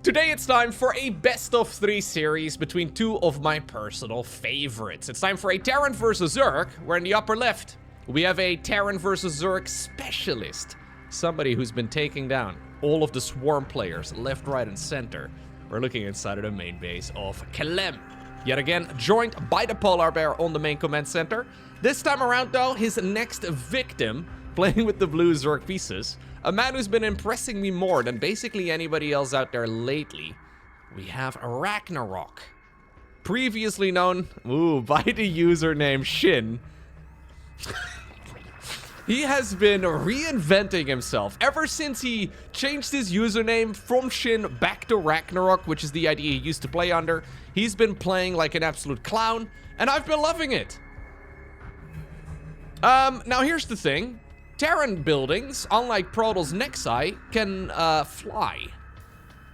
Today it's time for a best of 3 series between 2 of my personal favorites. It's time for a Terran versus Zerg, where in the upper left, we have a Terran versus Zerg specialist. Somebody who's been taking down all of the swarm players, left, right, and center. We're looking inside of the main base of Clem. Yet again, joined by the Polar Bear on the main command center. This time around though, his next victim, playing with the blue Zerg pieces. A man who's been impressing me more than basically anybody else out there lately. We have Ragnarok. Previously known, by the username SHIN. He has been reinventing himself ever since he changed his username from SHIN back to Ragnarok, which is the idea he used to play under. He's been playing like an absolute clown, and I've been loving it. Now here's the thing. Terran buildings, unlike Protoss Nexi, can fly.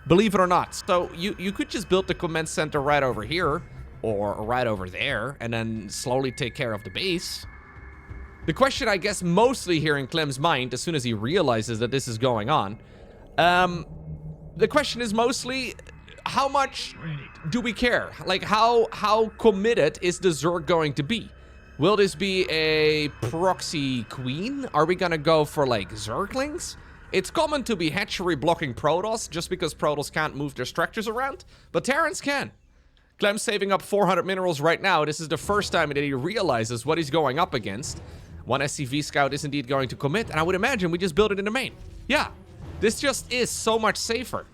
Believe it or not. So you could just build the command center right over here, or right over there, and then slowly take care of the base. The question, I guess, mostly here in Clem's mind, as soon as he realizes that this is going on, the question is mostly, how much do we care? Like, how committed is the Zerg going to be? Will this be a proxy queen? Are we gonna go for, like, Zerglings? It's common to be hatchery blocking Protoss, just because Protoss can't move their structures around, but Terrans can. Clem's saving up 400 minerals right now. This is the first time that he realizes what he's going up against. One SCV scout is indeed going to commit, and I would imagine we just build it in the main. Yeah, this just is so much safer.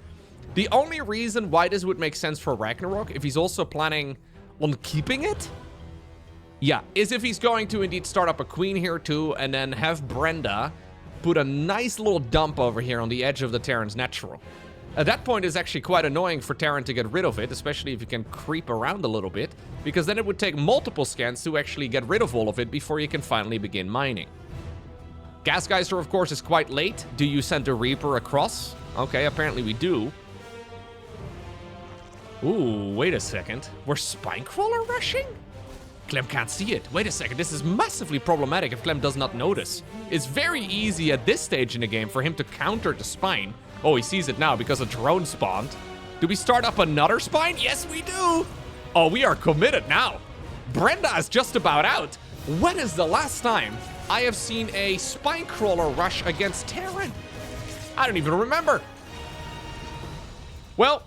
The only reason why this would make sense for Ragnarok, if he's also planning on keeping it, yeah, is if he's going to indeed start up a queen here too, and then have Brenda put a nice little dump over here on the edge of the Terran's natural. At that point, it's actually quite annoying for Terran to get rid of it, especially if you can creep around a little bit, because then it would take multiple scans to actually get rid of all of it before you can finally begin mining. Kijkwijzer, of course, is quite late. Do you send a Reaper across? Okay, apparently we do. Ooh, wait a second. We're Spinecrawler rushing? Clem can't see it. Wait a second, this is massively problematic if Clem does not notice. It's very easy at this stage in the game for him to counter the Spine. Oh, he sees it now because a drone spawned. Do we start up another Spine? Yes, we do. Oh, we are committed now. Brenda is just about out. When is the last time I have seen a Spinecrawler rush against Terran? I don't even remember. Well,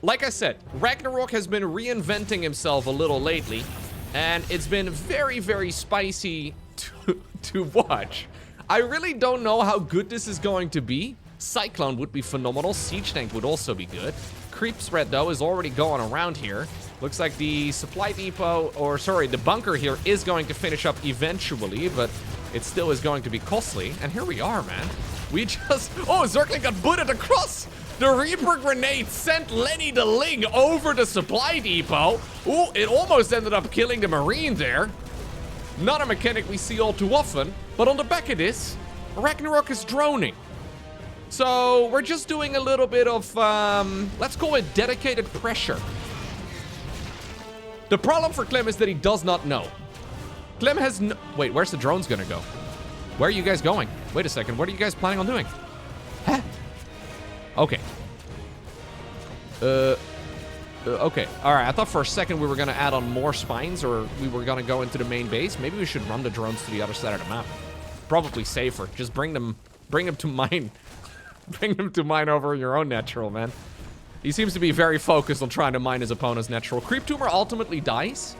like I said, Ragnarok has been reinventing himself a little lately, and it's been very, very spicy to watch. I really don't know how good this is going to be. Cyclone would be phenomenal. Siege Tank would also be good. Creep spread, though, is already going around here. Looks like the supply depot, or sorry, the bunker here is going to finish up eventually, but it still is going to be costly. And here we are, man. We just... Oh, Zergling got booted across! The Reaper grenade sent Lenny the Ling over the supply depot. Ooh, it almost ended up killing the Marine there. Not a mechanic we see all too often, but on the back of this, Ragnarok is droning. So we're just doing a little bit of, let's call it dedicated pressure. The problem for Clem is that he does not know. Clem has no... Wait, where's the drones gonna go? Where are you guys going? Wait a second, what are you guys planning on doing? Huh? Okay. Okay. Alright, I thought for a second we were gonna add on more spines, or we were gonna go into the main base. Maybe we should run the drones to the other side of the map. Probably safer. Just bring them to mine. Bring them to mine over your own natural, man. He seems to be very focused on trying to mine his opponent's natural. Creep Tumor ultimately dies.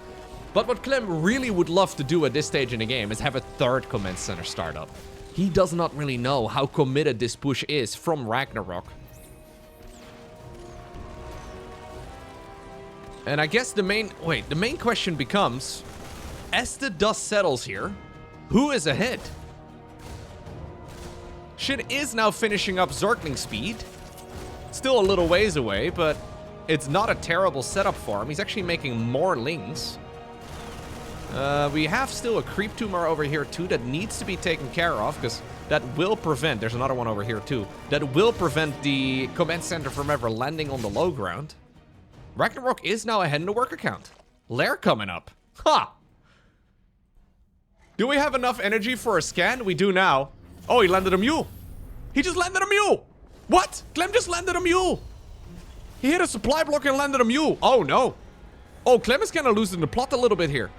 But what Clem really would love to do at this stage in the game is have a third command center start up. He does not really know how committed this push is from Ragnarok. And I guess the main question becomes, as the dust settles here, who is ahead? SHIN is now finishing up Zergling speed. Still a little ways away, but it's not a terrible setup for him. He's actually making more lings. We have still a creep tumor over here too that needs to be taken care of, because that will prevent, there's another one over here too, that will prevent the command center from ever landing on the low ground. Ragnarok is now ahead in the work account. Lair coming up. Ha! Do we have enough energy for a scan? We do now. Oh, he landed a mule. He just landed a mule. What? Clem just landed a mule. He hit a supply block and landed a mule. Oh, no. Oh, Clem is kind of losing the plot a little bit here.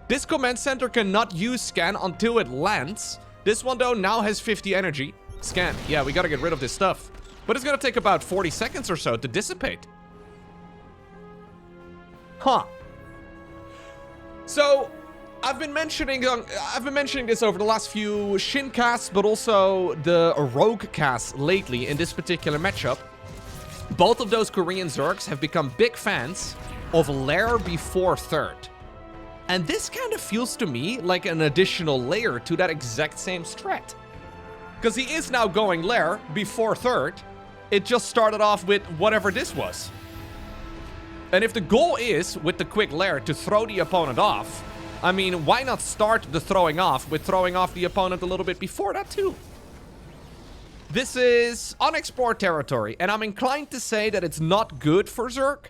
This command center cannot use scan until it lands. This one, though, now has 50 energy. Scan. Yeah, we gotta get rid of this stuff. But it's gonna take about 40 seconds or so to dissipate. Huh. So, I've been mentioning this over the last few SHIN casts, but also the Rogue cast lately in this particular matchup. Both of those Korean Zergs have become big fans of lair before third. And this kind of feels to me like an additional layer to that exact same strat. Because he is now going lair before third. It just started off with whatever this was. And if the goal is, with the quick lair, to throw the opponent off, I mean, why not start the throwing off with throwing off the opponent a little bit before that too? This is unexplored territory, and I'm inclined to say that it's not good for Zerg.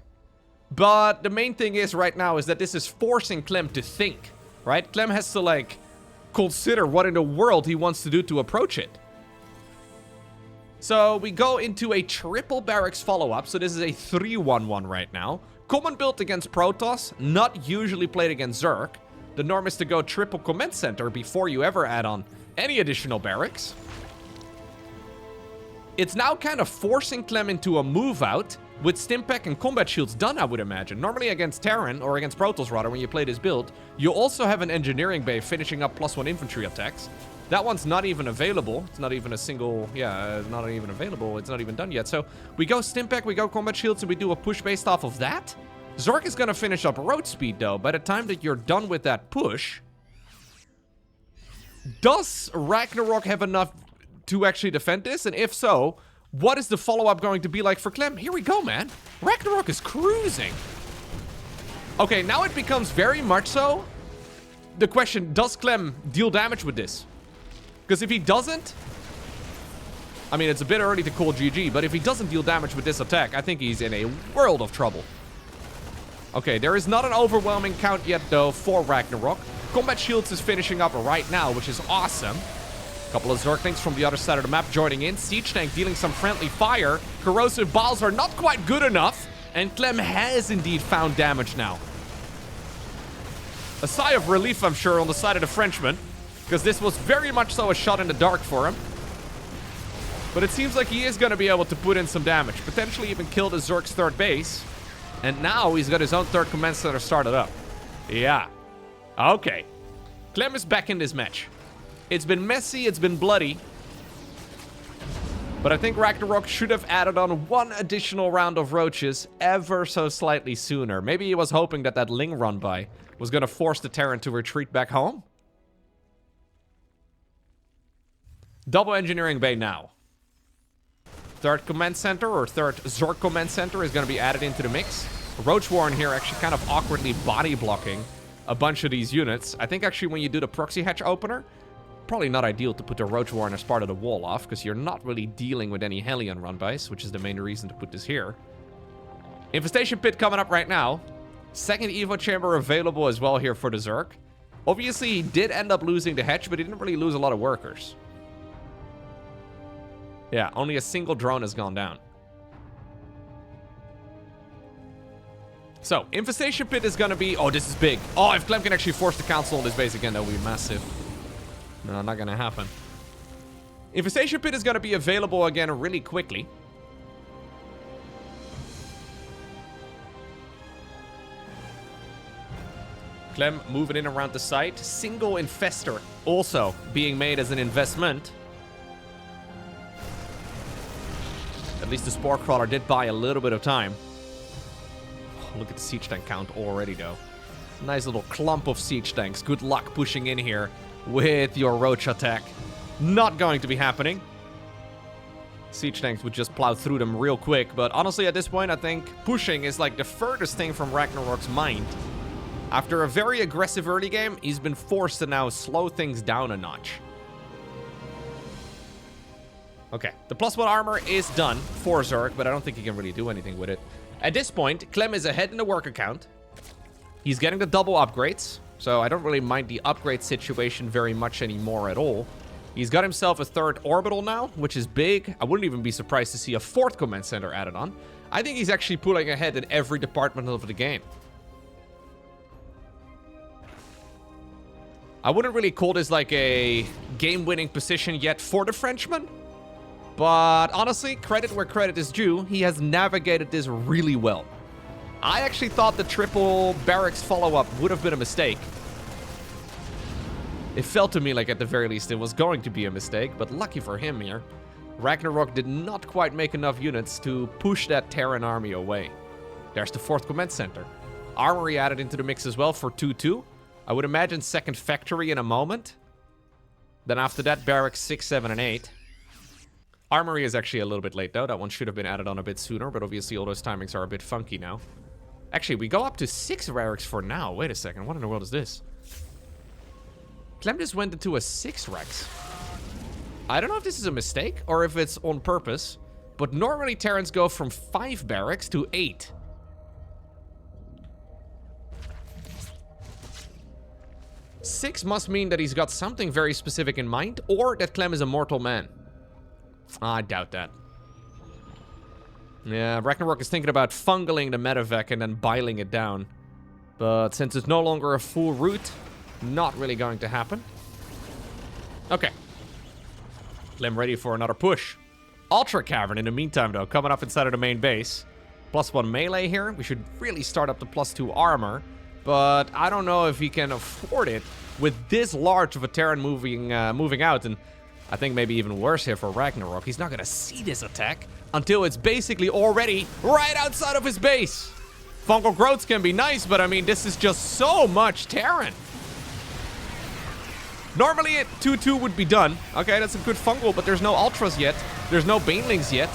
But the main thing is right now is that this is forcing Clem to think, right? Clem has to, like, consider what in the world he wants to do to approach it. So we go into a triple barracks follow-up. So this is a 3-1-1 right now. Common built against Protoss, not usually played against Zerg. The norm is to go triple command center before you ever add on any additional barracks. It's now kind of forcing Clem into a move out with Stimpack and combat shields done, I would imagine. Normally against Terran, or against Protoss rather, when you play this build, you also have an engineering bay finishing up +1 infantry attacks. That one's not even available. It's not even a single, not even available. It's not even done yet. So we go Stimpack, we go combat shields, and we do a push based off of that. Zork is going to finish up road speed, though. By the time that you're done with that push, does Ragnarok have enough to actually defend this? And if so, what is the follow-up going to be like for Clem? Here we go, man. Ragnarok is cruising. Okay, now it becomes very much so the question, does Clem deal damage with this? Because if he doesn't, I mean, it's a bit early to call GG, but if he doesn't deal damage with this attack, I think he's in a world of trouble. Okay, there is not an overwhelming count yet, though, for Ragnarok. Combat Shields is finishing up right now, which is awesome. A couple of Zerglings from the other side of the map joining in. Siege Tank dealing some friendly fire. Corrosive Balls are not quite good enough. And Clem has indeed found damage now. A sigh of relief, I'm sure, on the side of the Frenchman. Because this was very much so a shot in the dark for him. But it seems like he is going to be able to put in some damage. Potentially even kill the Zerg's third base. And now he's got his own third command center started up. Yeah. Okay. Clem is back in this match. It's been messy, it's been bloody. But I think Ragnarok should have added on one additional round of roaches ever so slightly sooner. Maybe he was hoping that that Ling run by was going to force the Terran to retreat back home. Double engineering bay now. Third command center, or third Zork command center, is going to be added into the mix. Roach Warren here actually kind of awkwardly body blocking a bunch of these units. I think actually when you do the proxy hatch opener, probably not ideal to put the Roach Warren as part of the wall off, because you're not really dealing with any Hellion run-bys, which is the main reason to put this here. Infestation Pit coming up right now. Second Evo Chamber available as well here for the Zerg. Obviously, he did end up losing the hatch, but he didn't really lose a lot of workers. Yeah, only a single drone has gone down. So, Infestation Pit is going to be... Oh, this is big. Oh, if Clem can actually force the council on this base again, that would be massive. No, not going to happen. Infestation Pit is going to be available again really quickly. Clem moving in around the site. Single Infestor also being made as an investment. At least the Spore Crawler did buy a little bit of time. Oh, look at the Siege Tank count already, though. Nice little clump of Siege Tanks. Good luck pushing in here with your Roach attack. Not going to be happening. Siege Tanks would just plow through them real quick. But honestly, at this point, I think pushing is like the furthest thing from Ragnarok's mind. After a very aggressive early game, he's been forced to now slow things down a notch. Okay, the +1 armor is done for Zerg, but I don't think he can really do anything with it. At this point, Clem is ahead in the worker count. He's getting the double upgrades, so I don't really mind the upgrade situation very much anymore at all. He's got himself a third orbital now, which is big. I wouldn't even be surprised to see a fourth command center added on. I think he's actually pulling ahead in every department of the game. I wouldn't really call this like a game-winning position yet for the Frenchman. But honestly, credit where credit is due, he has navigated this really well. I actually thought the triple barracks follow-up would have been a mistake. It felt to me like at the very least it was going to be a mistake, but lucky for him here, Ragnarok did not quite make enough units to push that Terran army away. There's the 4th command center. Armory added into the mix as well for 2-2. I would imagine 2nd factory in a moment. Then after that, barracks 6, 7, and 8. Armory is actually a little bit late though. That one should have been added on a bit sooner, but obviously all those timings are a bit funky now. Actually, we go up to 6 barracks for now. Wait a second, what in the world is this? Clem just went into a 6 Rex. I don't know if this is a mistake or if it's on purpose, but normally Terrans go from 5 barracks to 8. Six must mean that he's got something very specific in mind, or that Clem is a mortal man. I doubt that. Yeah, Ragnarok is thinking about fungling the medevac and then biling it down. But since it's no longer a full route, not really going to happen. Okay. Clem ready for another push. Ultra Cavern in the meantime, though, coming up inside of the main base. +1 melee here. We should really start up the +2 armor. But I don't know if he can afford it with this large of a Terran moving out. And I think maybe even worse here for Ragnarok. He's not going to see this attack until it's basically already right outside of his base. Fungal growths can be nice, but I mean, this is just so much Terran. Normally, 2-2 would be done. Okay, that's a good fungal, but there's no ultras yet. There's no banelings yet.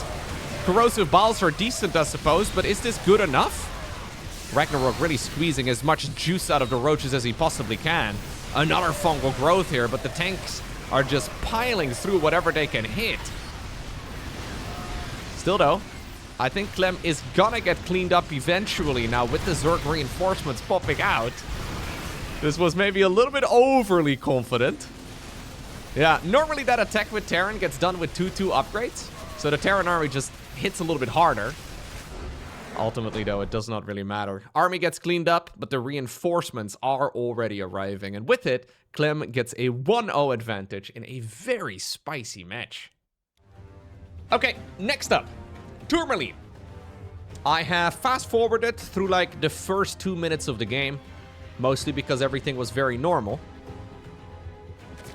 Corrosive balls are decent, I suppose, but is this good enough? Ragnarok really squeezing as much juice out of the roaches as he possibly can. Another fungal growth here, but the tanks are just piling through whatever they can hit. Still though, I think Clem is gonna get cleaned up eventually now with the Zerg reinforcements popping out. This was maybe a little bit overly confident. Yeah, normally that attack with Terran gets done with 2-2 upgrades, so the Terran army just hits a little bit harder. Ultimately, though, it does not really matter. Army gets cleaned up, but the reinforcements are already arriving. And with it, Clem gets a 1-0 advantage in a very spicy match. Okay, next up, Tourmaline. I have fast-forwarded through, like, the first 2 minutes of the game, mostly because everything was very normal.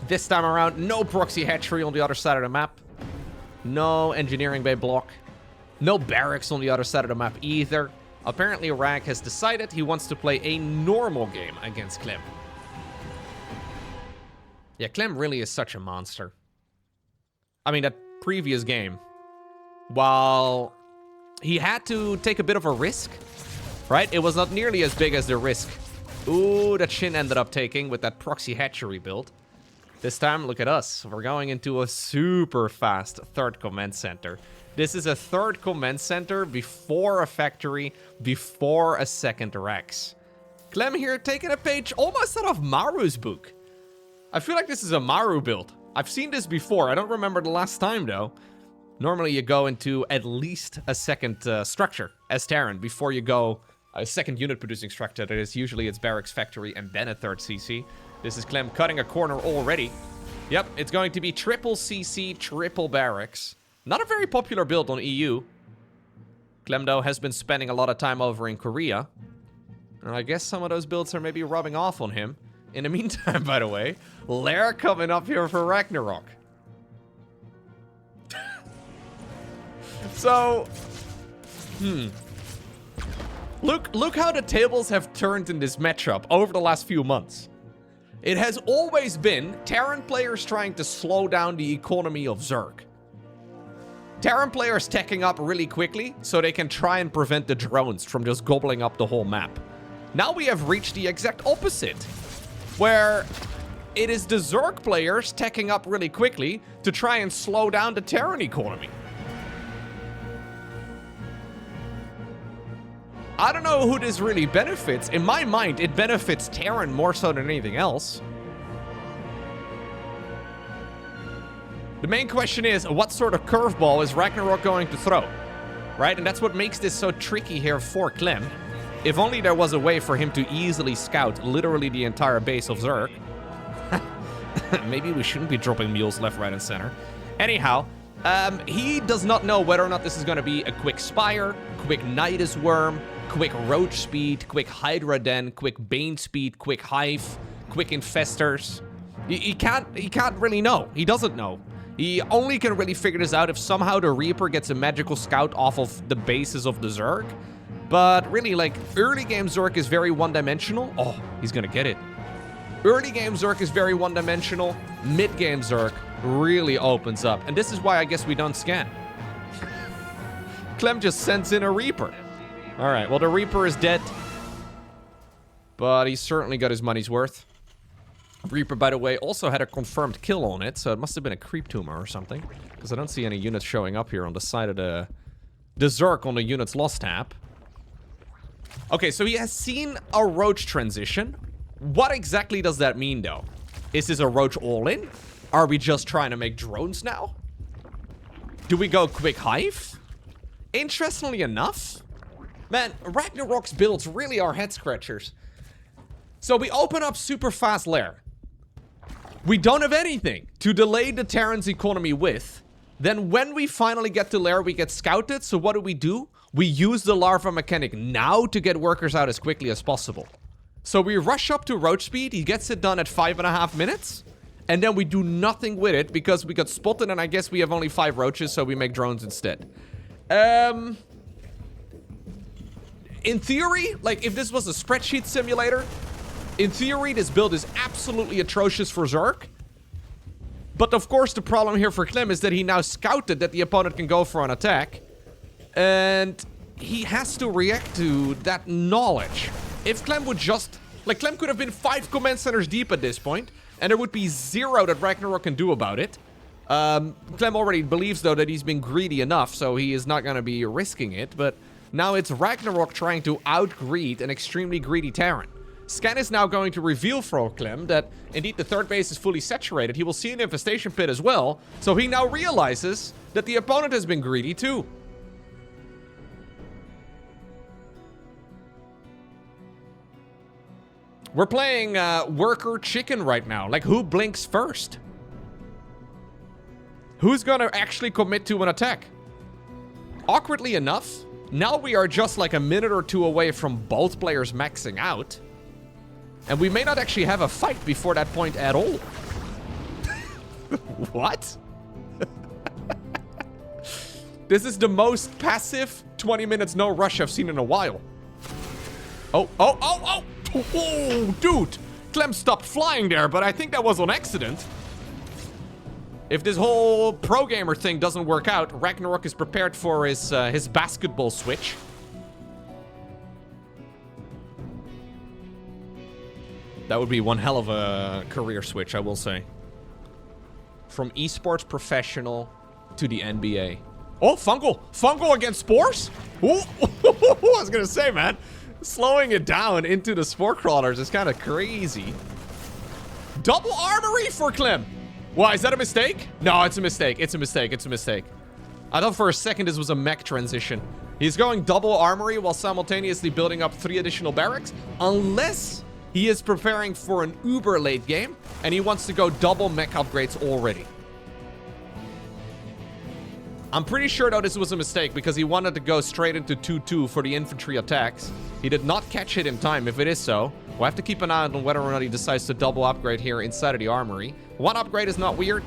This time around, no proxy hatchery on the other side of the map. No engineering bay block. No barracks on the other side of the map either. Apparently, Rag has decided he wants to play a normal game against Clem. Yeah, Clem really is such a monster. I mean, that previous game, while he had to take a bit of a risk, right? It was not nearly as big as the risk. Ooh, that SHIN ended up taking with that proxy hatchery build. This time, look at us. We're going into a super fast 3rd command center. This is a 3rd command center before a factory, before a 2nd Rex. Clem here taking a page almost out of Maru's book. I feel like this is a Maru build. I've seen this before. I don't remember the last time, though. Normally, you go into at least a 2nd structure as Terran before you go a 2nd unit producing structure. That is usually its barracks, factory, and then a 3rd CC. This is Clem cutting a corner already. Yep, it's going to be triple CC, triple barracks. Not a very popular build on EU. Clem, though, has been spending a lot of time over in Korea. And I guess some of those builds are maybe rubbing off on him. In the meantime, by the way, Lair coming up here for Ragnarok. So, Look how the tables have turned in this matchup over the last few months. It has always been Terran players trying to slow down the economy of Zerg. Terran players teching up really quickly so they can try and prevent the drones from just gobbling up the whole map. Now we have reached the exact opposite, where it is the Zerg players teching up really quickly to try and slow down the Terran economy. I don't know who this really benefits. In my mind, it benefits Terran more so than anything else. The main question is, what sort of curveball is Ragnarok going to throw? right? And that's what makes this so tricky here for Clem. If only there was a way for him to easily scout literally the entire base of Zerg. Maybe we shouldn't be dropping mules left, right, and center. Anyhow, he does not know whether or not this is going to be a quick Spire, quick Nidus Worm, quick Roach Speed, quick Hydra Den, quick Bane Speed, quick Hive, quick Infestors. He can't really know. He doesn't know. He only can really figure this out if somehow the Reaper gets a magical scout off of the bases of the Zerg. But really, like, early game Zerg is very one-dimensional. Oh, he's gonna get it. Early game Zerg is very one-dimensional. Mid-game Zerg really opens up. And this is why I guess we don't scan. Clem just sends in a Reaper. All right, well, the Reaper is dead. But he certainly got his money's worth. Reaper, by the way, also had a confirmed kill on it, so it must have been a creep tumor or something. Because I don't see any units showing up here on the side of the Zerg on the units lost tab. Okay, so he has seen a Roach transition. What exactly does that mean, though? Is this a Roach all-in? Are we just trying to make drones now? Do we go quick Hive? Interestingly enough, man, Ragnarok's builds really are head-scratchers. So we open up super fast lair. We don't have anything to delay the Terran's economy with. Then when we finally get to lair, we get scouted. So what do? We use the larva mechanic now to get workers out as quickly as possible. So we rush up to Roach Speed. He gets it done at 5.5 minutes. And then we do nothing with it because we got spotted and I guess we have only 5 roaches, so we make drones instead. In theory, like if this was a spreadsheet simulator, in theory this build is absolutely atrocious for Zerg. But of course the problem here for Clem is that he now scouted that the opponent can go for an attack. And he has to react to that knowledge. If Clem would just... Like, Clem could have been 5 command centers deep at this point, and there would be 0 that Ragnarok can do about it. Clem already believes, though, that he's been greedy enough, so he is not going to be risking it. But now it's Ragnarok trying to out-greed an extremely greedy Terran. Scan is now going to reveal for Clem that, indeed, the third base is fully saturated. He will see an infestation pit as well, so he now realizes that the opponent has been greedy, too. We're playing worker chicken right now. Like, who blinks first? Who's gonna actually commit to an attack? Awkwardly enough, now we are just like a minute or 2 away from both players maxing out. And we may not actually have a fight before that point at all. What? This is the most passive 20 minutes no rush I've seen in a while. Oh. Oh, dude! Clem stopped flying there, but I think that was on accident. If this whole pro gamer thing doesn't work out, Ragnarok is prepared for his basketball switch. That would be one hell of a career switch, I will say. From esports professional to the NBA. Oh, Fungal! Fungal against Spores? Ooh. I was gonna say, man. Slowing it down into the Spore Crawlers is kind of crazy. Double armory for Clem. Why, is that a mistake? No, it's a mistake. It's a mistake. It's a mistake. I thought for a second this was a mech transition. He's going double armory while simultaneously building up 3 additional barracks. Unless he is preparing for an uber late game and he wants to go double mech upgrades already. I'm pretty sure, though, this was a mistake because he wanted to go straight into 2-2 for the infantry attacks. He did not catch it in time. If it is so, we'll have to keep an eye on whether or not he decides to double upgrade here inside of the armory. One upgrade is not weird.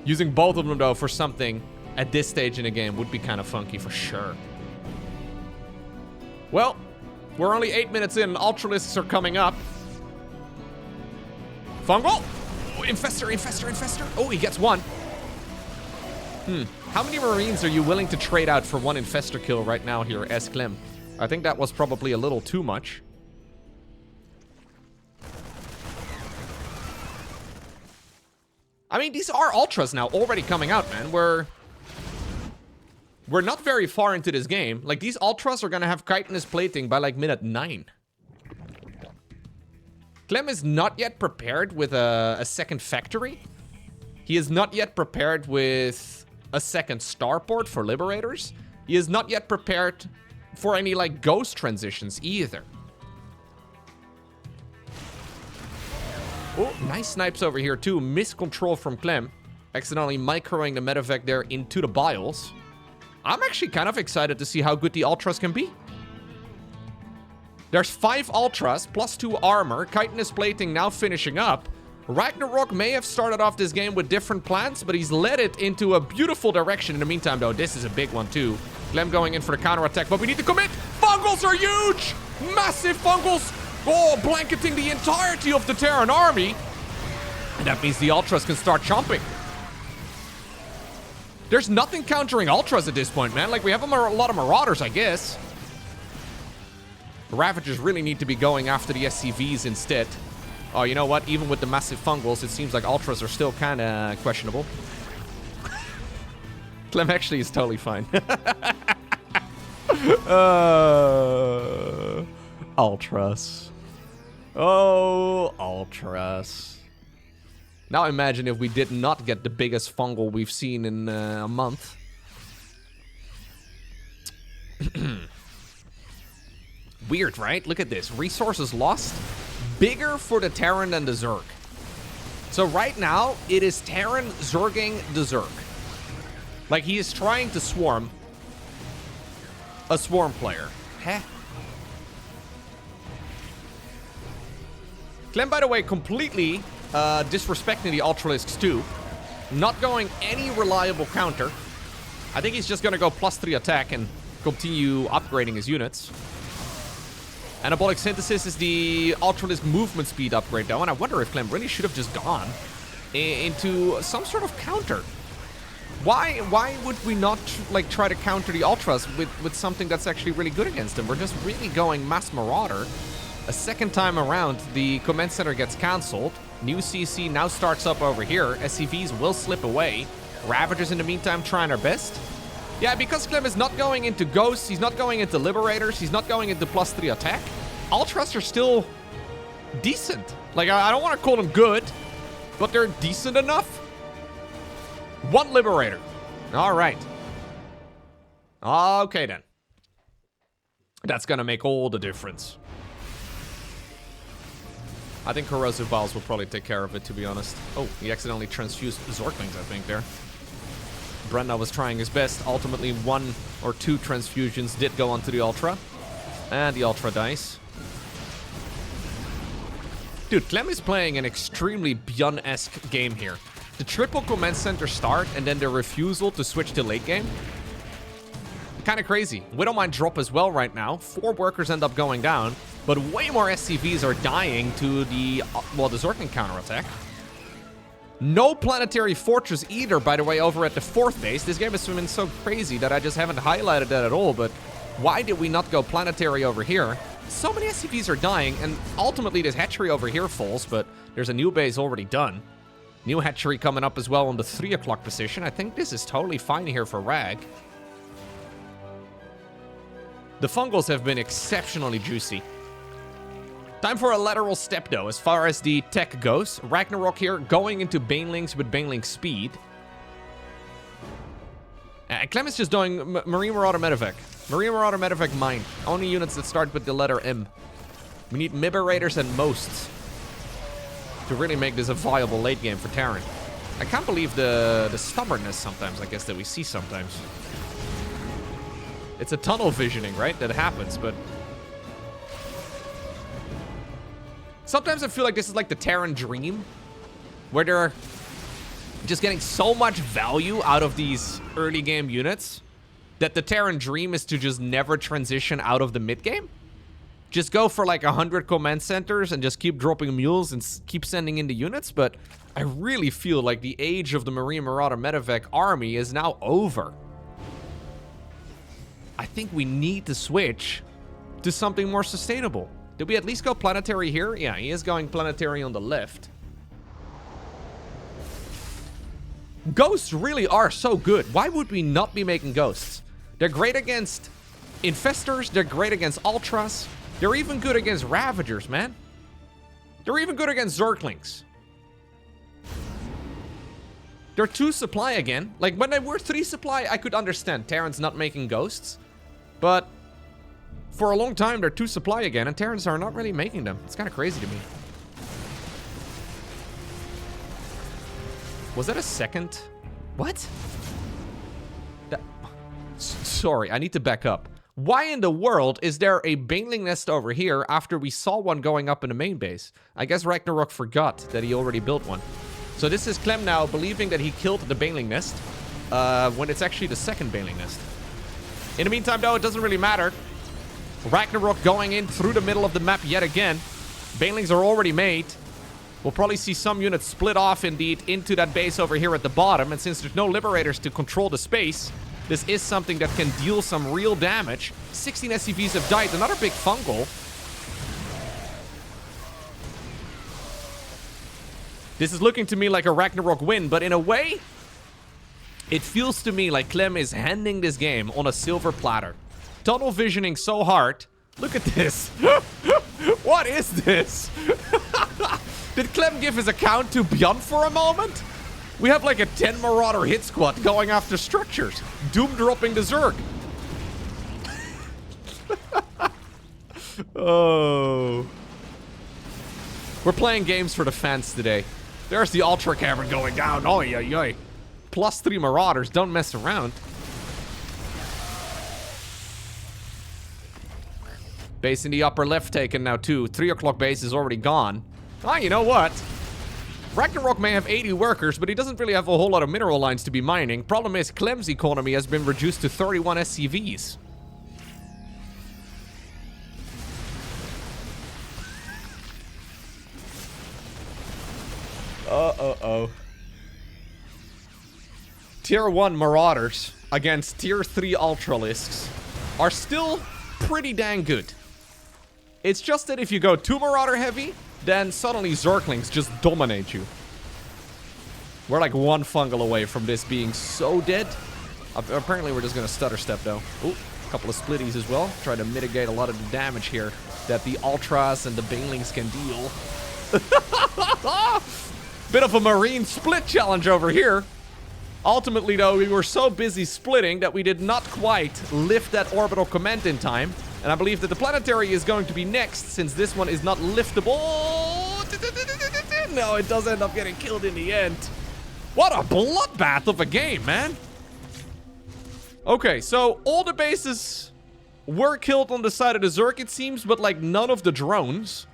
Using both of them, though, for something at this stage in the game would be kind of funky for sure. Well, we're only 8 minutes in and Ultralisks are coming up. Fungal! Oh, infestor. Oh, he gets one. How many Marines are you willing to trade out for one infestor kill right now here as Clem? I think that was probably a little too much. I mean, these are Ultras now already coming out, man. We're not very far into this game. Like, these Ultras are gonna have chitinous plating by like minute 9. Clem is not yet prepared with a second factory. He is not yet prepared with a second starport for Liberators. He is not yet prepared for any, like, ghost transitions either. Oh, nice snipes over here, too. Miscontrol from Clem. Accidentally microing the medevac there into the bios. I'm actually kind of excited to see how good the Ultras can be. There's 5 Ultras, plus 2 armor. Chitinous plating now finishing up. Ragnarok may have started off this game with different plans, but he's led it into a beautiful direction. In the meantime, though, this is a big one, too. Clem going in for the counterattack, but we need to commit. Fungals are huge! Massive Fungals! Oh, blanketing the entirety of the Terran army. And that means the Ultras can start chomping. There's nothing countering Ultras at this point, man. Like, we have a lot of Marauders, I guess. The Ravagers really need to be going after the SCVs instead. Oh, you know what? Even with the massive Fungals, it seems like Ultras are still kind of questionable. Clem actually is totally fine. Ultras. Oh, Ultras. Now imagine if we did not get the biggest fungal we've seen in a month. Weird, right? Look at this. Resources lost. Bigger for the Terran than the Zerg. So right now, it is Terran Zerging the Zerg. Like, he is trying to swarm a swarm player. Heh. Clem, by the way, completely disrespecting the Ultralisks too. Not going any reliable counter. I think he's just going to go +3 attack and continue upgrading his units. Anabolic Synthesis is the Ultralisk movement speed upgrade, though, and I wonder if Clem really should have just gone into some sort of counter. Why would we not, like, try to counter the Ultras with something that's actually really good against them? We're just really going Mass Marauder. A second time around, the Command Center gets cancelled. New CC now starts up over here. SCVs will slip away. Ravagers, in the meantime, trying their best. Yeah, because Clem is not going into Ghosts, he's not going into Liberators, he's not going into +3 attack. Ultras are still decent. Like, I don't want to call them good, but they're decent enough. 1 Liberator. All right. Okay, then. That's going to make all the difference. I think Corrosive Balls will probably take care of it, to be honest. Oh, he accidentally transfused Zorklings, I think, there. Brenda was trying his best. Ultimately, 1 or 2 transfusions did go onto the Ultra. And the Ultra dies. Dude, Clem is playing an extremely Bjorn-esque game here. The triple command center start and then the refusal to switch to late game. Kind of crazy. Widowmine drop as well right now. 4 workers end up going down. But way more SCVs are dying to the, well, the Zorkling counterattack. No Planetary Fortress either, by the way, over at the 4th base. This game has been so crazy that I just haven't highlighted that at all, but why did we not go Planetary over here? So many SCVs are dying, and ultimately this hatchery over here falls, but there's a new base already done. New hatchery coming up as well on the 3 o'clock position. I think this is totally fine here for Rag. The Fungals have been exceptionally juicy. Time for a lateral step, though, as far as the tech goes. Ragnarok here, going into Banelings with Baneling speed. Clem is just doing Marine Marauder Medevac. Marine Marauder Medevac mine. Only units that start with the letter M. We need Miberators and Mosts to really make this a viable late game for Terran. I can't believe the stubbornness sometimes, I guess, that we see sometimes. It's a tunnel visioning, right? That happens, but... sometimes I feel like this is like the Terran dream, where they're just getting so much value out of these early game units that the Terran dream is to just never transition out of the mid game. Just go for like 100 command centers and just keep dropping mules and keep sending in the units. But I really feel like the age of the Marine Marauder Medevac army is now over. I think we need to switch to something more sustainable. Did we at least go Planetary here? Yeah, he is going Planetary on the left. Ghosts really are so good. Why would we not be making Ghosts? They're great against Infestors. They're great against Ultras. They're even good against Ravagers, man. They're even good against Zerglings. They're 2 supply again. Like, when they were 3 supply, I could understand Terrans not making ghosts. But for a long time, they're 2 supply again, and Terrans are not really making them. It's kind of crazy to me. Was that a second? What? Sorry, I need to back up. Why in the world is there a baneling nest over here after we saw one going up in the main base? I guess Ragnarok forgot that he already built one. So this is Clem now believing that he killed the baneling nest when it's actually the second baneling nest. In the meantime, though, it doesn't really matter. Ragnarok going in through the middle of the map yet again. Banelings are already made. We'll probably see some units split off, indeed, into that base over here at the bottom. And since there's no liberators to control the space, this is something that can deal some real damage. 16 SCVs have died. Another big fungal. This is looking to me like a Ragnarok win, but in a way, it feels to me like Clem is handing this game on a silver platter. Tunnel visioning so hard. Look at this. What is this? Did Clem give his account to Beyond for a moment? We have like a 10 Marauder hit squad going after structures. Doom dropping the Zerg. Oh. We're playing games for the fans today. There's the Ultra Cavern going down. Oh, yeah, yeah. +3 Marauders. Don't mess around. Base in the upper left taken now, too. 3 o'clock base is already gone. Ah, you know what? Ragnarok may have 80 workers, but he doesn't really have a whole lot of mineral lines to be mining. Problem is, Clem's economy has been reduced to 31 SCVs. Uh-oh. Tier 1 Marauders against Tier 3 Ultralisks are still pretty dang good. It's just that if you go too Marauder heavy, then suddenly Zerglings just dominate you. We're like 1 fungal away from this being so dead. Apparently we're just gonna stutter step though. Ooh, a couple of splitties as well. Try to mitigate a lot of the damage here that the Ultras and the Banelings can deal. Bit of a Marine split challenge over here. Ultimately though, we were so busy splitting that we did not quite lift that orbital command in time. And I believe that the planetary is going to be next, since this one is not liftable. No, it does end up getting killed in the end. What a bloodbath of a game, man. Okay, so all the bases were killed on the side of the Zerg, it seems, but like none of the drones.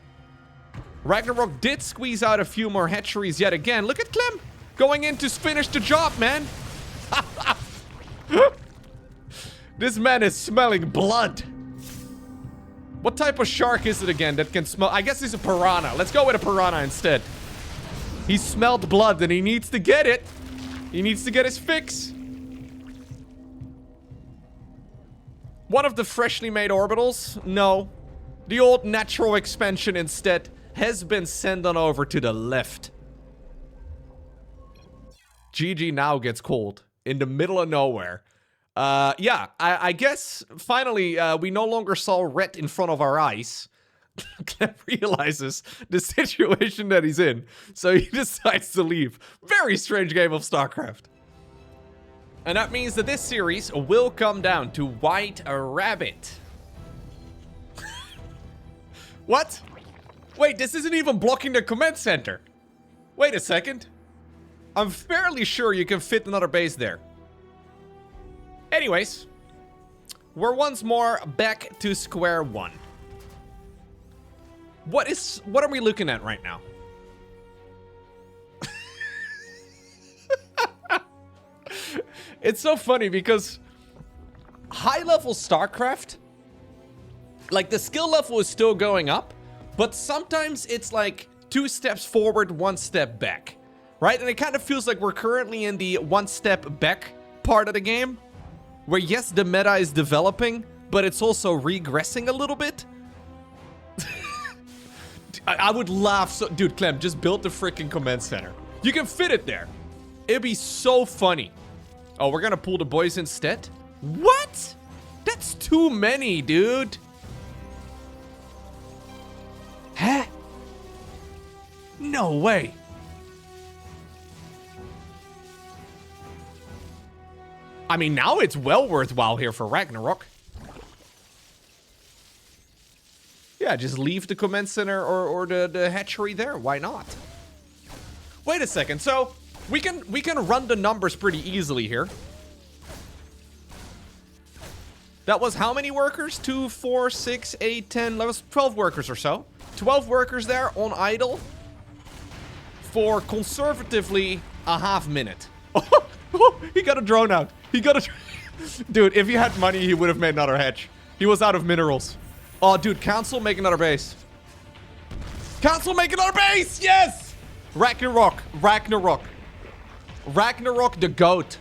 Ragnarok did squeeze out a few more hatcheries yet again. Look at Clem going in to finish the job, man. This man is smelling blood. What type of shark is it again that can smell? I guess he's a piranha. Let's go with a piranha instead. He smelled blood and he needs to get it. He needs to get his fix. One of the freshly made orbitals? No. The old natural expansion instead has been sent on over to the left. GG now gets cold in the middle of nowhere. Yeah, I guess finally we no longer saw red in front of our eyes. Clem realizes the situation that he's in, so he decides to leave. Very strange game of StarCraft. And that means that this series will come down to White Rabbit. What? Wait, this isn't even blocking the command center. Wait a second. I'm fairly sure you can fit another base there. Anyways, we're once more back to square one. What are we looking at right now? It's so funny because high-level StarCraft, like the skill level is still going up, but sometimes it's like 2 steps forward, 1 step back, right? And it kind of feels like we're currently in the 1 step back part of the game. Where, yes, the meta is developing, but it's also regressing a little bit. I would laugh so... Dude, Clem, just build the freaking command center. You can fit it there. It'd be so funny. Oh, we're gonna pull the boys instead? What? That's too many, dude. Huh? No way. I mean, now it's well worthwhile here for Ragnarok. Yeah, just leave the command center or the hatchery there. Why not? Wait a second. So we can run the numbers pretty easily here. That was how many workers? 2, 4, 6, 8, 10, that was 12 workers or so. 12 workers there on idle for conservatively a half minute. Oh, he got a drone out. He got a... Dude, if he had money, he would have made another hatch. He was out of minerals. Oh, dude, council, make another base. Council, make another base! Yes! Ragnarok. Ragnarok. Ragnarok the goat.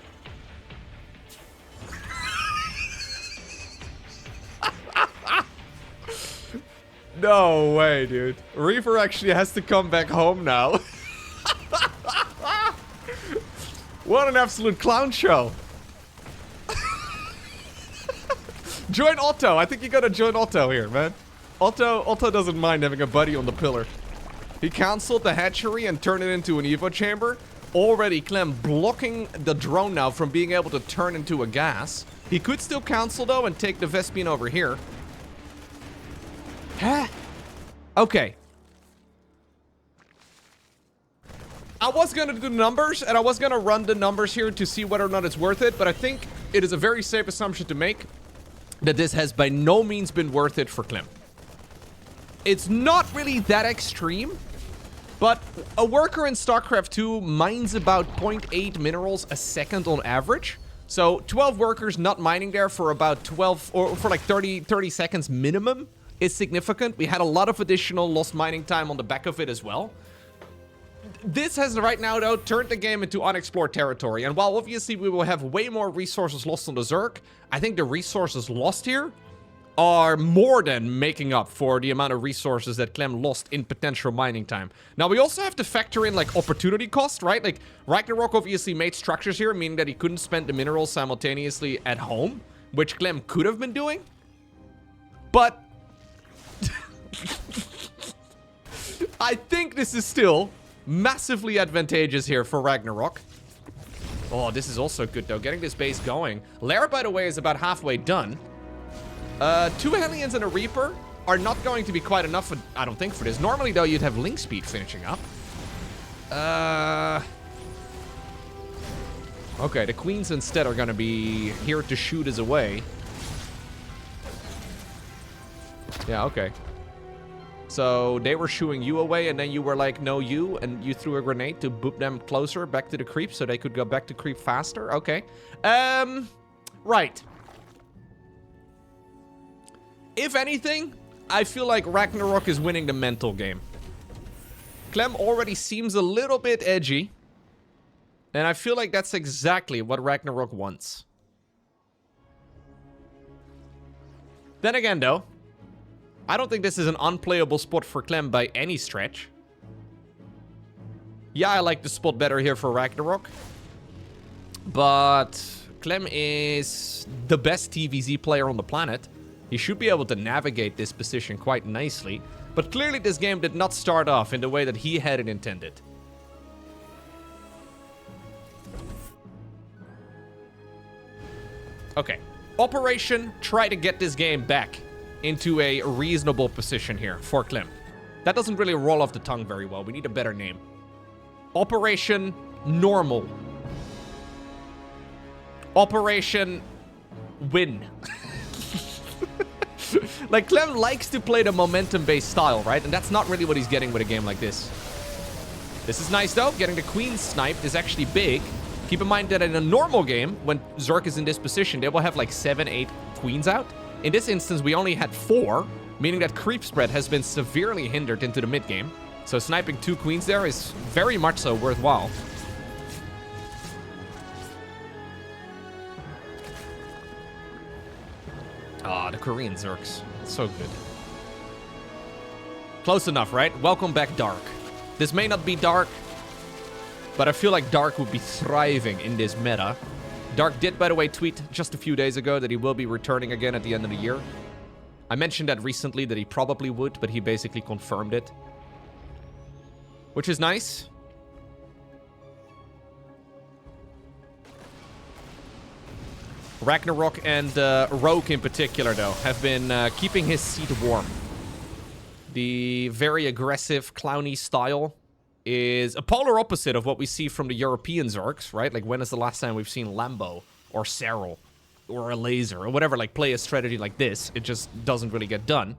No way, dude. Reaver actually has to come back home now. What an absolute clown show. Join Otto. I think you gotta join Otto here, man. Otto doesn't mind having a buddy on the pillar. He canceled the hatchery and turned it into an Evo chamber. Already Clem blocking the drone now from being able to turn into a gas. He could still cancel though and take the Vespene over here. Huh? Okay. I was gonna do the numbers and I was gonna run the numbers here to see whether or not it's worth it, but I think it is a very safe assumption to make that this has by no means been worth it for Clem. It's not really that extreme, but a worker in StarCraft 2 mines about 0.8 minerals a second on average. So 12 workers not mining there for about 12 or for like 30 seconds minimum is significant. We had a lot of additional lost mining time on the back of it as well. This has right now, though, turned the game into unexplored territory. And while obviously we will have way more resources lost on the Zerg, I think the resources lost here are more than making up for the amount of resources that Clem lost in potential mining time. Now, we also have to factor in, like, opportunity cost, right? Like, Ragnarok obviously made structures here, meaning that he couldn't spend the minerals simultaneously at home, which Clem could have been doing. But I think this is still massively advantageous here for Ragnarok. Oh, this is also good, though. Getting this base going. Lair, by the way, is about halfway done. 2 Hellions and a Reaper are not going to be quite enough, I don't think, for this. Normally, though, you'd have Link Speed finishing up. Okay, the Queens instead are going to be here to shoot us away. Yeah, okay. So they were shooing you away, and then you were like, no, you, and you threw a grenade to boop them closer back to the creep so they could go back to creep faster. Okay. Right. If anything, I feel like Ragnarok is winning the mental game. Clem already seems a little bit edgy, and I feel like that's exactly what Ragnarok wants. Then again, though, I don't think this is an unplayable spot for Clem by any stretch. Yeah, I like the spot better here for Ragnarok. But Clem is the best TVZ player on the planet. He should be able to navigate this position quite nicely. But clearly this game did not start off in the way that he had it intended. Okay. Operation, try to get this game back into a reasonable position here for Clem. That doesn't really roll off the tongue very well. We need a better name. Operation Normal. Operation Win. Like, Clem likes to play the momentum-based style, right? And that's not really what he's getting with a game like this. This is nice, though. Getting the queen sniped is actually big. Keep in mind that in a normal game, when Zerg is in this position, they will have like 7, 8 queens out. In this instance, we only had 4, meaning that creep spread has been severely hindered into the mid-game. So sniping 2 queens there is very much so worthwhile. Ah, the Korean Zergs. So good. Close enough, right? Welcome back, Dark. This may not be Dark, but I feel like Dark would be thriving in this meta. Dark did, by the way, tweet just a few days ago that he will be returning again at the end of the year. I mentioned that recently, that he probably would, but he basically confirmed it. Which is nice. Ragnarok and Rogue in particular, though, have been keeping his seat warm. The very aggressive, clowny style is a polar opposite of what we see from the European Zergs, right? Like, when is the last time we've seen Lambo or Serral or a Laser or whatever, like, play a strategy like this? It just doesn't really get done.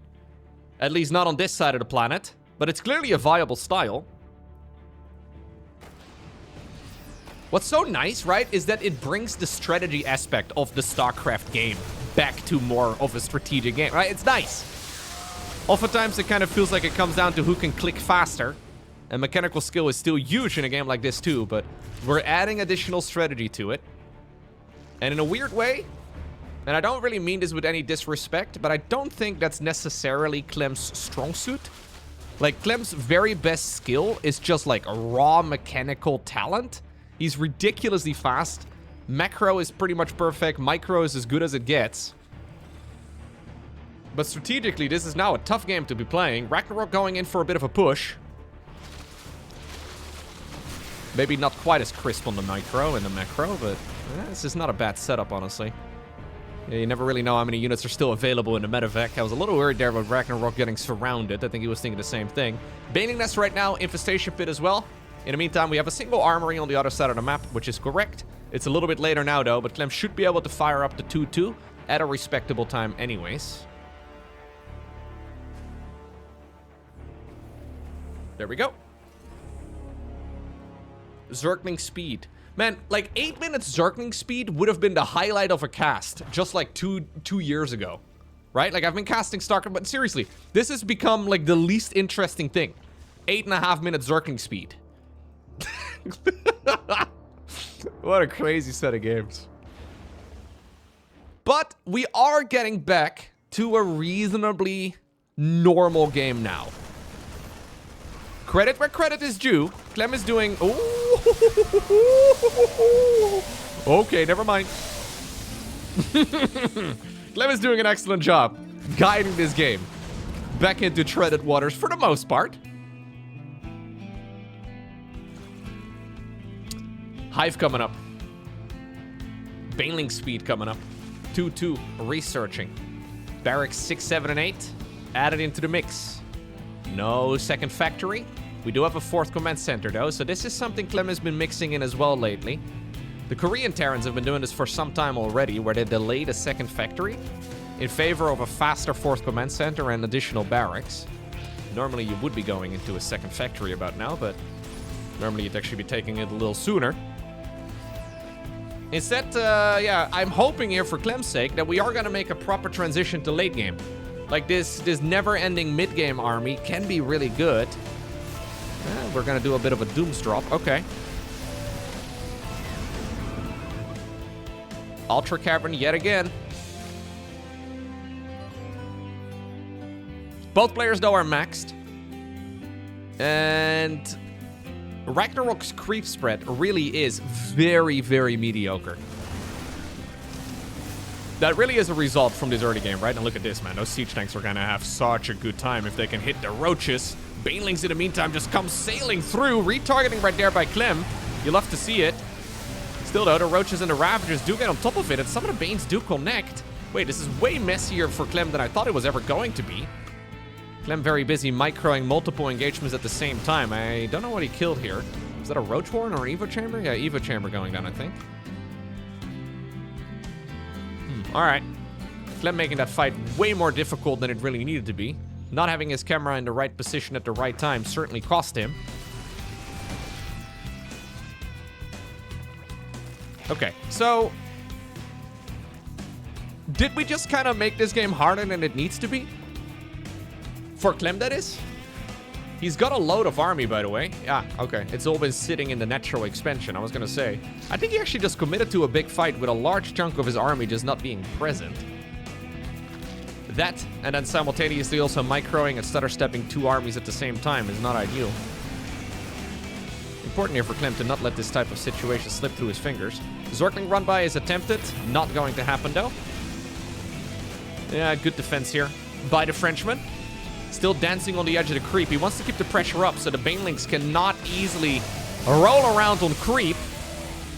At least not on this side of the planet. But it's clearly a viable style. What's so nice, right, is that it brings the strategy aspect of the StarCraft game back to more of a strategic game, right? It's nice. Oftentimes, it kind of feels like it comes down to who can click faster. And mechanical skill is still huge in a game like this too, but we're adding additional strategy to it. And in a weird way, and I don't really mean this with any disrespect, but I don't think that's necessarily Clem's strong suit. Like, Clem's very best skill is just like a raw mechanical talent. He's ridiculously fast. Macro is pretty much perfect. Micro is as good as it gets. But strategically, this is now a tough game to be playing. Ragnarok going in for a bit of a push. Maybe not quite as crisp on the micro and the macro, but this is not a bad setup, honestly. Yeah, you never really know how many units are still available in the medevac. I was a little worried there about Ragnarok getting surrounded. I think he was thinking the same thing. Baning Nest right now, Infestation Pit as well. In the meantime, we have a single armory on the other side of the map, which is correct. It's a little bit later now, though, but Clem should be able to fire up the 2-2 at a respectable time anyways. There we go. Zergling speed. Man, like 8 minutes Zergling speed would have been the highlight of a cast just like two years ago. Right? Like, I've been casting StarCraft, but seriously, this has become like the least interesting thing. 8.5 minutes Zergling speed. What a crazy set of games. But we are getting back to a reasonably normal game now. Credit where credit is due. Clem is doing... Ooh. Okay, never mind. Clem is doing an excellent job guiding this game back into treaded waters for the most part. Hive coming up. Baneling speed coming up. 2-2 researching. Barracks 6, 7, and 8 added into the mix. No second factory. We do have a 4th command center though, so this is something Clem has been mixing in as well lately. The Korean Terrans have been doing this for some time already, where they delayed a 2nd factory in favor of a faster 4th command center and additional barracks. Normally you would be going into a 2nd factory about now, but normally you'd actually be taking it a little sooner. Instead, yeah, I'm hoping here for Clem's sake that we are going to make a proper transition to late game. Like, this never-ending mid-game army can be really good. We're going to do a bit of a Dooms drop. Okay. Ultra Cavern yet again. Both players, though, are maxed. And Ragnarok's creep spread really is very, very mediocre. That really is a result from this early game, right? And look at this, man. Those siege tanks are going to have such a good time if they can hit the roaches. Banelings, in the meantime, just come sailing through. Retargeting right there by Clem. You love to see it. Still, though, the roaches and the ravagers do get on top of it, and some of the banes do connect. Wait, this is way messier for Clem than I thought it was ever going to be. Clem very busy microing multiple engagements at the same time. I don't know what he killed here. Is that a roach horn or an evo chamber? Yeah, evo chamber going down, I think. All right. Clem making that fight way more difficult than it really needed to be. Not having his camera in the right position at the right time certainly cost him. Okay, so did we just kind of make this game harder than it needs to be? For Clem, that is? He's got a load of army, by the way. Yeah, okay. It's all been sitting in the natural expansion, I was gonna say. I think he actually just committed to a big fight with a large chunk of his army just not being present. That, and then simultaneously also microing and stutter stepping 2 armies at the same time is not ideal. Important here for Clem to not let this type of situation slip through his fingers. Zorkling run by is attempted. Not going to happen, though. Yeah, good defense here by the Frenchman. Still dancing on the edge of the creep. He wants to keep the pressure up so the Banelings cannot easily roll around on creep.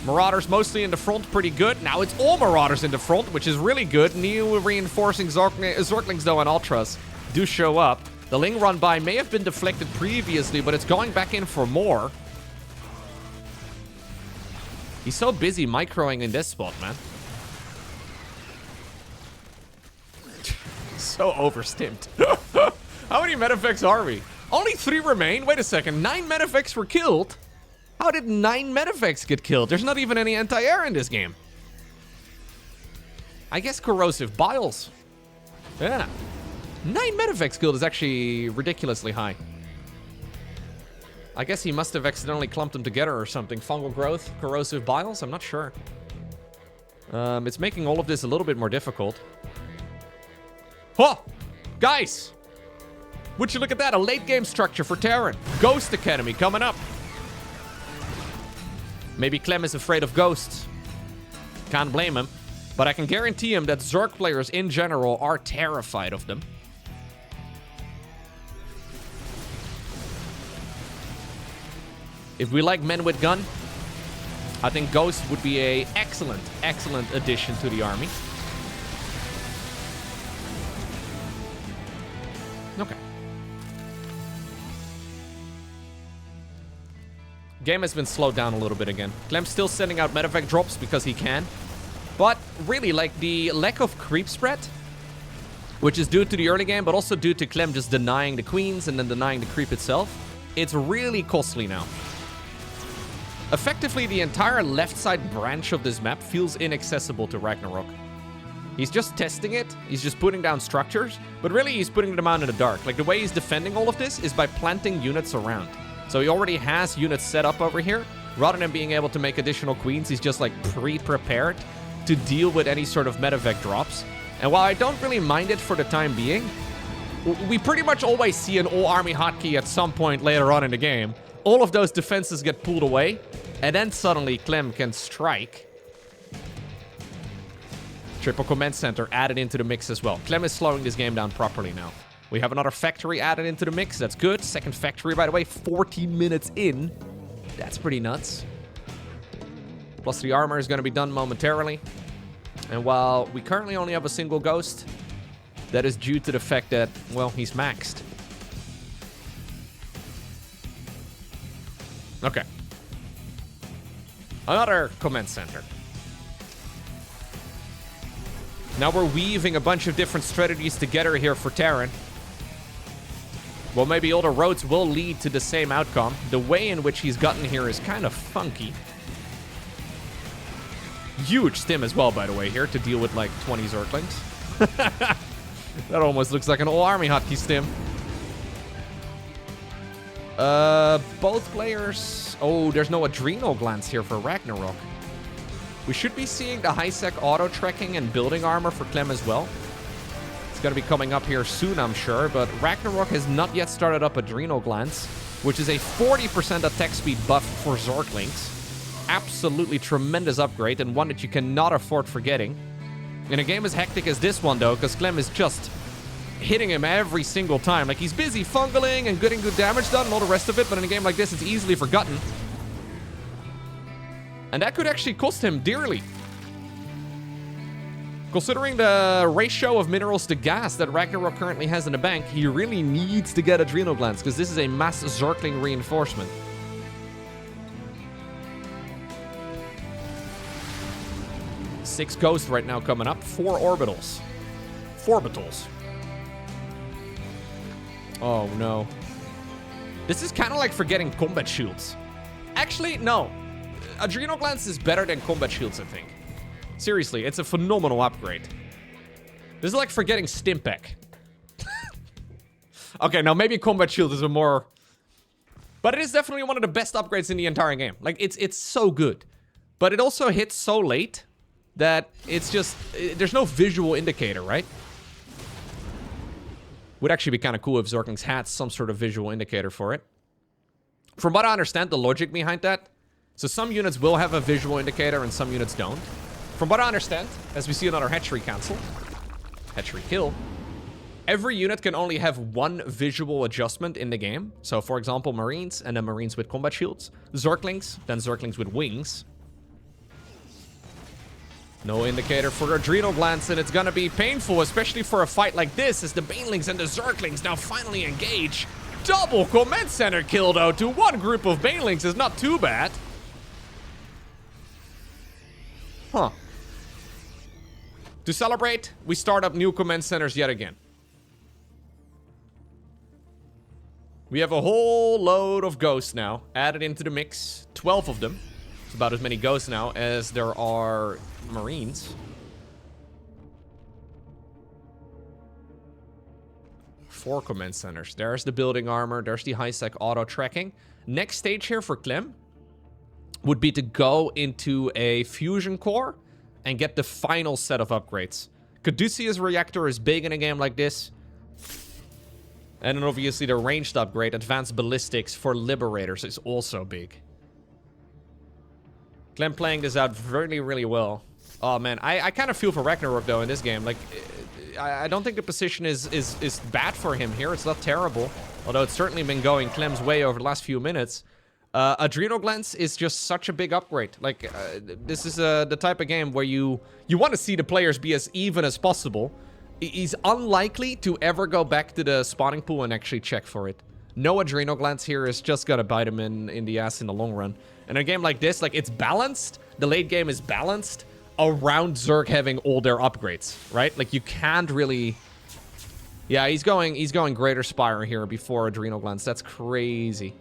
Marauders mostly in the front, pretty good. Now it's all Marauders in the front, which is really good. New reinforcing Zerglings, though, and Ultras do show up. The Ling run by may have been deflected previously, but it's going back in for more. He's so busy microing in this spot, man. So overstimped. How many Metafex are we? Only 3 remain? Wait a second. 9 Metafex were killed? How did 9 Metafex get killed? There's not even any anti-air in this game. I guess corrosive biles. Yeah. 9 Metafex killed is actually ridiculously high. I guess he must have accidentally clumped them together or something. Fungal growth, corrosive biles? I'm not sure. It's making all of this a little bit more difficult. Oh! Guys! Would you look at that? A late game structure for Terran. Ghost Academy coming up. Maybe Clem is afraid of ghosts. Can't blame him. But I can guarantee him that Zerg players in general are terrified of them. If we like men with gun, I think Ghost would be a excellent addition to the army. Okay. Game has been slowed down a little bit again. Clem's still sending out medevac drops because he can. But really, like, the lack of creep spread, which is due to the early game, but also due to Clem just denying the queens and then denying the creep itself, it's really costly now. Effectively, the entire left side branch of this map feels inaccessible to Ragnarok. He's just testing it, he's just putting down structures, but really he's putting them out in the dark. Like, the way he's defending all of this is by planting units around. So he already has units set up over here. Rather than being able to make additional queens, he's just like pre-prepared to deal with any sort of medevac drops. And while I don't really mind it for the time being, we pretty much always see an all-army hotkey at some point later on in the game. All of those defenses get pulled away, and then suddenly Clem can strike. Triple Command Center added into the mix as well. Clem is slowing this game down properly now. We have another factory added into the mix. That's good. Second factory, by the way, 14 minutes in. That's pretty nuts. Plus, the armor is going to be done momentarily. And while we currently only have a single ghost, that is due to the fact that, well, he's maxed. Okay. Another command center. Now we're weaving a bunch of different strategies together here for Terran. Well, maybe all the roads will lead to the same outcome. The way in which he's gotten here is kind of funky. Huge stim as well, by the way, here to deal with like 20 Zerglings. That almost looks like an all-army hotkey stim. Both players... Oh, there's no adrenal glands here for Ragnarok. We should be seeing the high-sec auto-tracking and building armor for Clem as well. It's going to be coming up here soon, I'm sure, but Ragnarok has not yet started up adrenal glands, which is a 40% attack speed buff for Zerglings. Absolutely tremendous upgrade, and one that you cannot afford forgetting. In a game as hectic as this one, though, because Clem is just hitting him every single time. Like, he's busy fungaling and getting good damage done and all the rest of it, but in a game like this, it's easily forgotten. And that could actually cost him dearly. Considering the ratio of minerals to gas that Ragnarok currently has in the bank, he really needs to get adrenal glands, because this is a mass Zergling reinforcement. Six ghosts right now coming up. 4 orbitals. 4 orbitals. Oh, no. This is kind of like forgetting combat shields. Actually, no. Adrenal glands is better than combat shields, I think. Seriously, it's a phenomenal upgrade. This is like forgetting Stimpek. Okay, now maybe combat shield is a more... But it is definitely one of the best upgrades in the entire game. Like, it's so good. But it also hits so late that it's just... There's no visual indicator, right? Would actually be kind of cool if Zerglings had some sort of visual indicator for it. From what I understand, the logic behind that... So some units will have a visual indicator and some units don't. From what I understand, as we see another hatchery cancel, hatchery kill, every unit can only have one visual adjustment in the game. So, for example, Marines, and then Marines with combat shields. Zerglings, then Zerglings with wings. No indicator for adrenal glands, and it's gonna be painful, especially for a fight like this, as the Banelings and the Zerglings now finally engage. Double command center kill, though, to one group of Banelings is not too bad. Huh. To celebrate, we start up new command centers yet again. We have a whole load of ghosts now added into the mix. 12 of them. It's about as many ghosts now as there are Marines. Four command centers. There's the building armor. There's the high-sec auto tracking. Next stage here for Clem would be to go into a fusion core and get the final set of upgrades. Caduceus reactor is big in a game like this. And then obviously the ranged upgrade, advanced ballistics for liberators, is also big. Clem playing this out really, really well. Oh man, I kind of feel for Ragnarok though in this game. Like, I don't think the position is bad for him here. It's not terrible. Although it's certainly been going Clem's way over the last few minutes. Adrenal Glands is just such a big upgrade. Like, this is the type of game where you want to see the players be as even as possible. He's unlikely to ever go back to the spawning pool and actually check for it. No Adrenal Glands here is just gonna bite him in the ass in the long run. And a game like this, like, it's balanced. The late game is balanced around Zerg having all their upgrades, right? Like, you can't really... Yeah, he's going Greater Spire here before Adrenal Glands. That's crazy.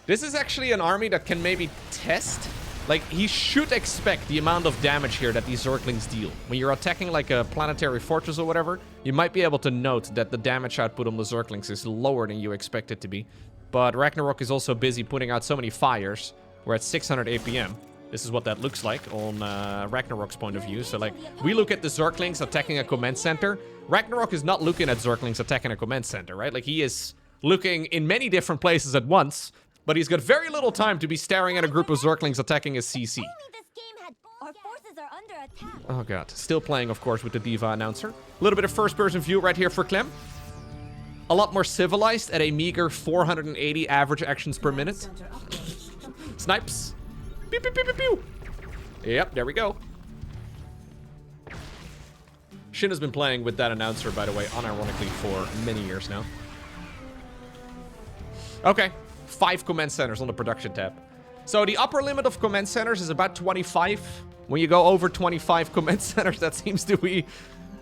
This is actually an army that can maybe test. Like, he should expect the amount of damage here that these Zerglings deal. When you're attacking like a planetary fortress or whatever, you might be able to note that the damage output on the Zerglings is lower than you expect it to be. But Ragnarok is also busy putting out so many fires. We're at 600 APM. This is what that looks like on Ragnarok's point of view. So, like, we look at the Zerglings attacking a command center. Ragnarok is not looking at Zerglings attacking a command center, right? Like, he is looking in many different places at once. But he's got very little time to be staring at a group of Zerglings attacking his CC. Oh god. Still playing, of course, with the Diva announcer. A little bit of first-person view right here for Clem. A lot more civilized at a meager 480 average actions per minute. Snipes. Pew, pew, pew, pew, pew. Yep, there we go. SHIN has been playing with that announcer, by the way, unironically for many years now. Okay. 5 command centers on the production tab. So the upper limit of command centers is about 25. When you go over 25 command centers, that seems to be...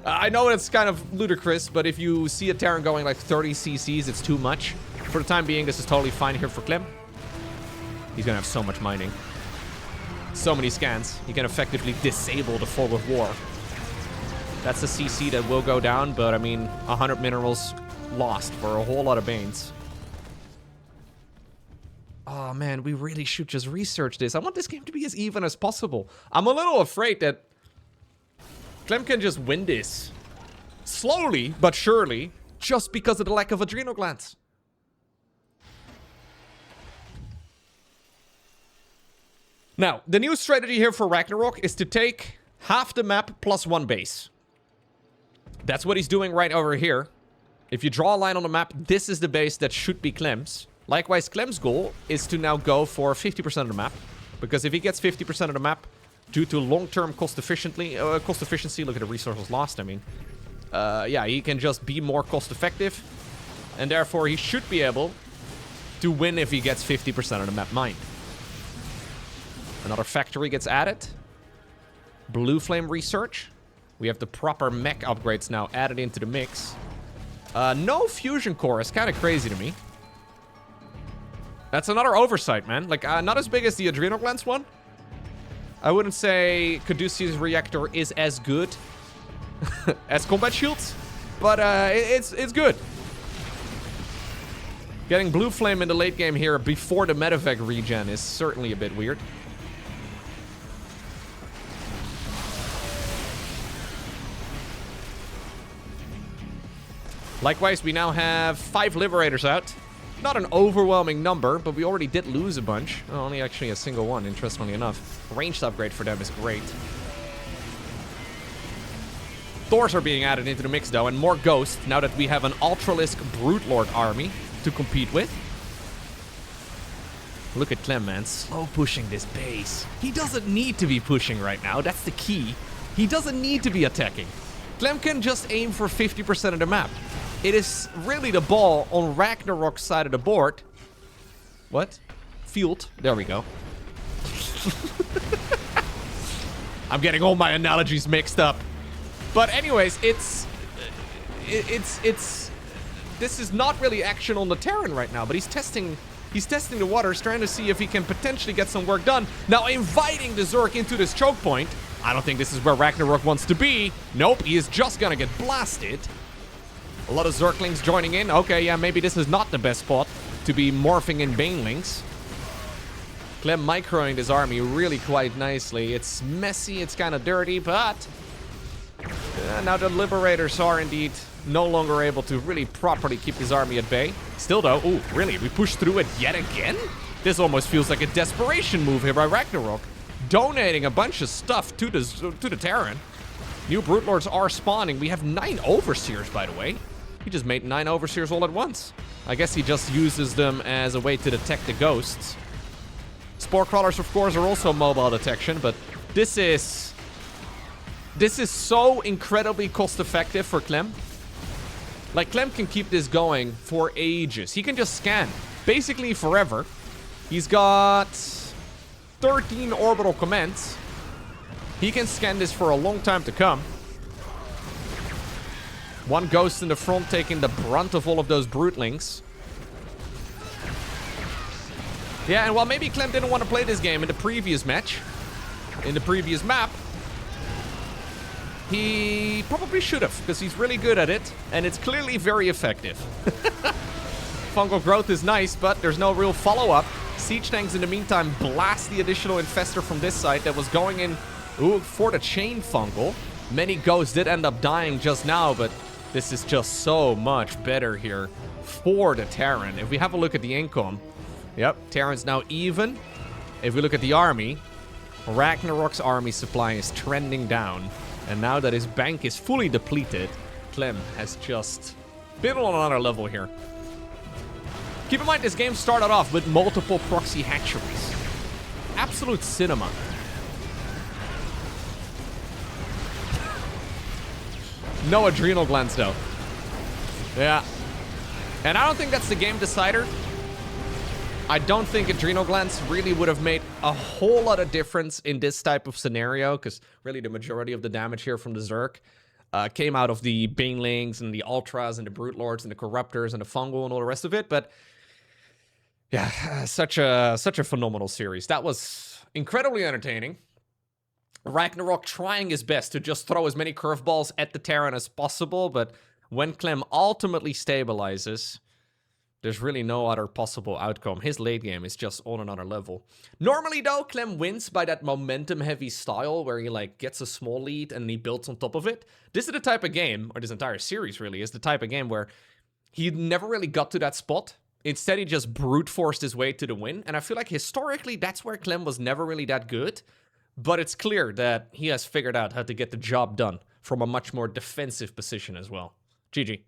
I know it's kind of ludicrous, but if you see a Terran going like 30 CCs, it's too much. For the time being, this is totally fine here for Clem. He's gonna have so much mining. So many scans. He can effectively disable the Fog of War. That's the CC that will go down, but I mean, 100 minerals lost for a whole lot of Banes. Oh man, we really should just research this. I want this game to be as even as possible. I'm a little afraid that Clem can just win this. Slowly, but surely, just because of the lack of Adrenal Glands. Now, the new strategy here for Ragnarok is to take half the map plus 1 base. That's what he's doing right over here. If you draw a line on the map, this is the base that should be Clem's. Likewise, Clem's goal is to now go for 50% of the map. Because if he gets 50% of the map, due to long-term cost efficiency, look at the resources lost, I mean. Yeah, he can just be more cost-effective. And therefore, he should be able to win if he gets 50% of the map mined. Another factory gets added. Blue Flame Research. We have the proper mech upgrades now added into the mix. No fusion core is kind of crazy to me. That's another oversight, man. Like, not as big as the Adrenal Glands one. I wouldn't say Caduceus Reactor is as good as Combat Shields, but it's good. Getting Blue Flame in the late game here before the medevac regen is certainly a bit weird. Likewise, we now have 5 Liberators out. Not an overwhelming number, but we already did lose a bunch. Oh, only actually a single one, interestingly enough. Ranged upgrade for them is great. Thors are being added into the mix, though, and more Ghosts, now that we have an Ultralisk Broodlord army to compete with. Look at Clem, man. Slow pushing this base. He doesn't need to be pushing right now. That's the key. He doesn't need to be attacking. Clem can just aim for 50% of the map. It is really the ball on Ragnarok's side of the board. What? Field. There we go. I'm getting all my analogies mixed up. But anyways, this is not really action on the Terran right now, but he's testing the waters, trying to see if he can potentially get some work done. Now inviting the Zerg into this choke point. I don't think this is where Ragnarok wants to be. Nope, he is just gonna get blasted. A lot of Zerglings joining in. Okay, yeah, maybe this is not the best spot to be morphing in Banelings. Clem microing this army really quite nicely. It's messy, it's kind of dirty, but now the Liberators are indeed no longer able to really properly keep this army at bay. Still though, ooh, really? We push through it yet again? This almost feels like a desperation move here by Ragnarok. Donating a bunch of stuff to the Terran. New Brute Lords are spawning. We have 9 Overseers, by the way. He just made 9 Overseers all at once. I guess he just uses them as a way to detect the ghosts. Spore Crawlers, of course, are also mobile detection, but this is so incredibly cost-effective for Clem. Like, Clem can keep this going for ages. He can just scan, basically forever. He's got 13 orbital commands. He can scan this for a long time to come. One ghost in the front taking the brunt of all of those Brutelings. Yeah, and while maybe Clem didn't want to play this game in the previous match, in the previous map, he probably should have, because he's really good at it, and it's clearly very effective. Fungal growth is nice, but there's no real follow-up. Siege tanks, in the meantime, blast the additional infestor from this side that was going in for the chain fungal. Many ghosts did end up dying just now, but this is just so much better here for the Terran. If we have a look at the income, yep, Terran's now even. If we look at the army, Ragnarok's army supply is trending down. And now that his bank is fully depleted, Clem has just been on another level here. Keep in mind, this game started off with multiple proxy hatcheries. Absolute cinema. No adrenal glands, though. Yeah. And I don't think that's the game decider. I don't think adrenal glands really would have made a whole lot of difference in this type of scenario, because really the majority of the damage here from the Zerg came out of the Banelings and the Ultras and the Brute Lords and the Corruptors and the Fungal and all the rest of it. But yeah, such a phenomenal series. That was incredibly entertaining. Ragnarok trying his best to just throw as many curveballs at the Terran as possible, but when Clem ultimately stabilizes, there's really no other possible outcome. His late game is just on another level. Normally, though, Clem wins by that momentum-heavy style where he, like, gets a small lead and he builds on top of it. This is the type of game, or this entire series, really, is the type of game where he never really got to that spot. Instead, he just brute forced his way to the win. And I feel like historically, that's where Clem was never really that good. But it's clear that he has figured out how to get the job done from a much more defensive position as well. GG.